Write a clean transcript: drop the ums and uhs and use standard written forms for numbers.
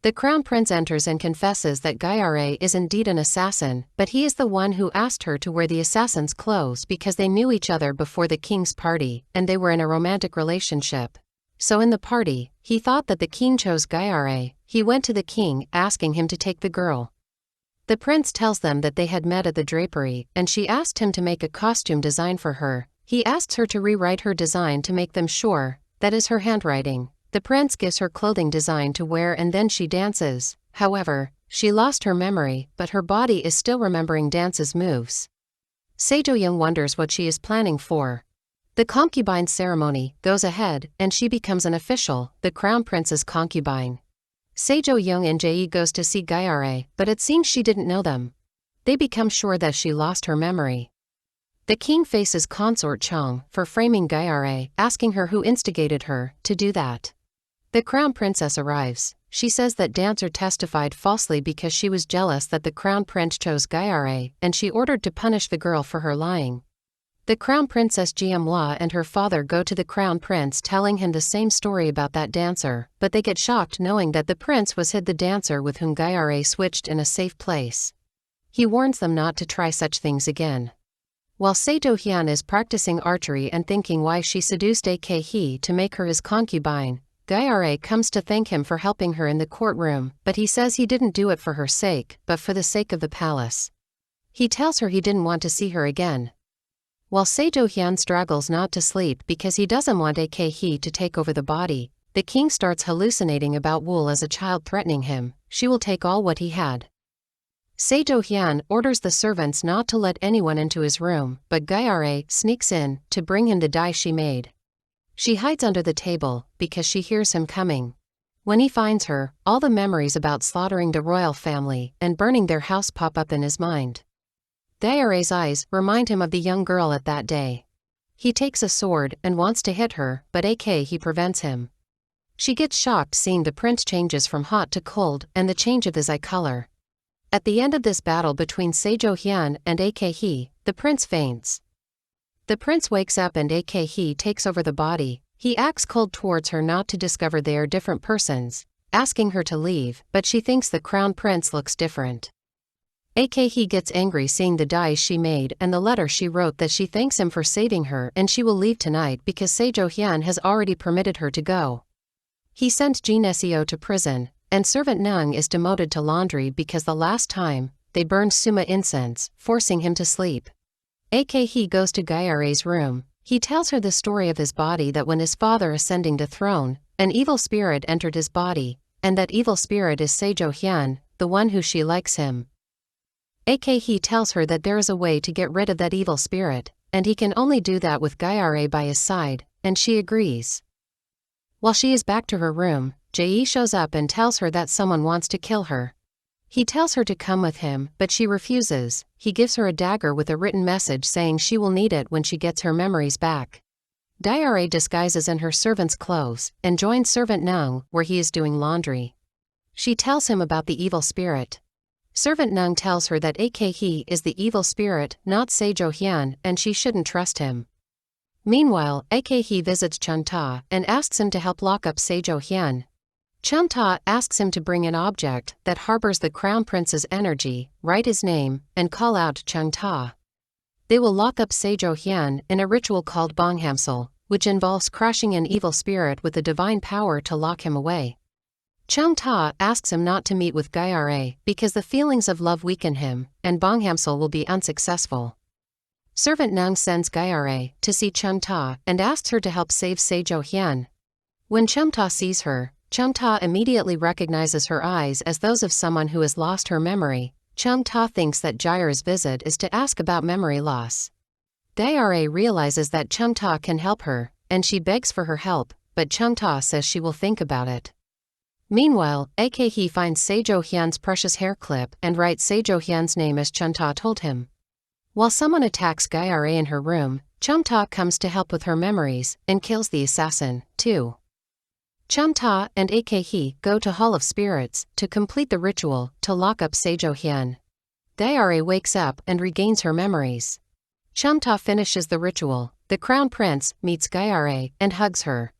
The crown prince enters and confesses that Gyare is indeed an assassin, but he is the one who asked her to wear the assassin's clothes because they knew each other before the king's party, and they were in a romantic relationship. So in the party, he thought that the king chose Gyare. He went to the king asking him to take the girl. The prince tells them that they had met at the drapery, and she asked him to make a costume design for her. He asks her to rewrite her design to make them sure that is her handwriting. The prince gives her clothing design to wear and then she dances. However, she lost her memory, but her body is still remembering dance's moves. Sejong wonders what she is planning for. The concubine ceremony goes ahead, and she becomes an official, the crown prince's concubine. Sejong and Jae goes to see Gyare, but it seems she didn't know them. They become sure that she lost her memory. The king faces consort Chung for framing Gyare, asking her who instigated her to do that. The crown princess arrives. She says that dancer testified falsely because she was jealous that the crown prince chose Gyare, and she ordered to punish the girl for her lying. The crown princess Jiamhua and her father go to the crown prince telling him the same story about that dancer, but they get shocked knowing that the prince was hid the dancer with whom Gyare switched in a safe place. He warns them not to try such things again. While Sejong is practicing archery and thinking why she seduced He to make her his concubine, Gyare comes to thank him for helping her in the courtroom, but he says he didn't do it for her sake, but for the sake of the palace. He tells her he didn't want to see her again. While Sejong struggles not to sleep because he doesn't want He to take over the body, the king starts hallucinating about Wool as a child threatening him. She will take all what he had. Sejong orders the servants not to let anyone into his room, but Gyare sneaks in to bring him the dye she made. She hides under the table because she hears him coming. When he finds her, all the memories about slaughtering the royal family and burning their house pop up in his mind. Gyare's eyes remind him of the young girl at that day. He takes a sword and wants to hit her, but he prevents him. She gets shocked seeing the prince changes from hot to cold and the change of his eye color. At the end of this battle between Sejong and He, the prince faints. The prince wakes up and He takes over the body. He acts cold towards her not to discover they are different persons, asking her to leave, but she thinks the crown prince looks different. He gets angry seeing the dyes she made and the letter she wrote that she thanks him for saving her and she will leave tonight because Sejong has already permitted her to go. He sent Jin Seo to prison, and servant Nung is demoted to laundry because the last time, they burned Suma incense, forcing him to sleep. He goes to Gyare's room. He tells her the story of his body, that when his father ascending the throne, an evil spirit entered his body, and that evil spirit is Sejong, the one who she likes him. He tells her that there is a way to get rid of that evil spirit, and he can only do that with Gyare by his side, and she agrees. While she is back to her room, Jae shows up and tells her that someone wants to kill her. He tells her to come with him, but she refuses. He gives her a dagger with a written message saying she will need it when she gets her memories back. Gyare disguises in her servant's clothes and joins servant Nung where he is doing laundry. She tells him about the evil spirit. Servant Nung tells her that He is the evil spirit, not Sejong, and she shouldn't trust him. Meanwhile, He visits Chunta and asks him to help lock up Sejong. Chunta asks him to bring an object that harbors the crown prince's energy, write his name, and call out Chunta. They will lock up Sejong in a ritual called Bonghamsel, which involves crushing an evil spirit with the divine power to lock him away. Chunta asks him not to meet with Gyare because the feelings of love weaken him, and Bonghamsel will be unsuccessful. Servant Nung sends Gyare to see Chunta and asks her to help save Sejong. When Chunta sees her, Chunta immediately recognizes her eyes as those of someone who has lost her memory. Chunta thinks that Gyre's visit is to ask about memory loss. Gyare realizes that Chunta can help her, and she begs for her help, but Chunta says she will think about it. Meanwhile, He finds Sejong's precious hair clip and writes Sejong's name as Chunta told him. While someone attacks Gyare in her room, Chunta comes to help with her memories and kills the assassin, too. Chunta and He go to Hall of Spirits to complete the ritual to lock up Sejong. Gyare wakes up and regains her memories. Chunta finishes the ritual. The crown prince meets Gyare and hugs her.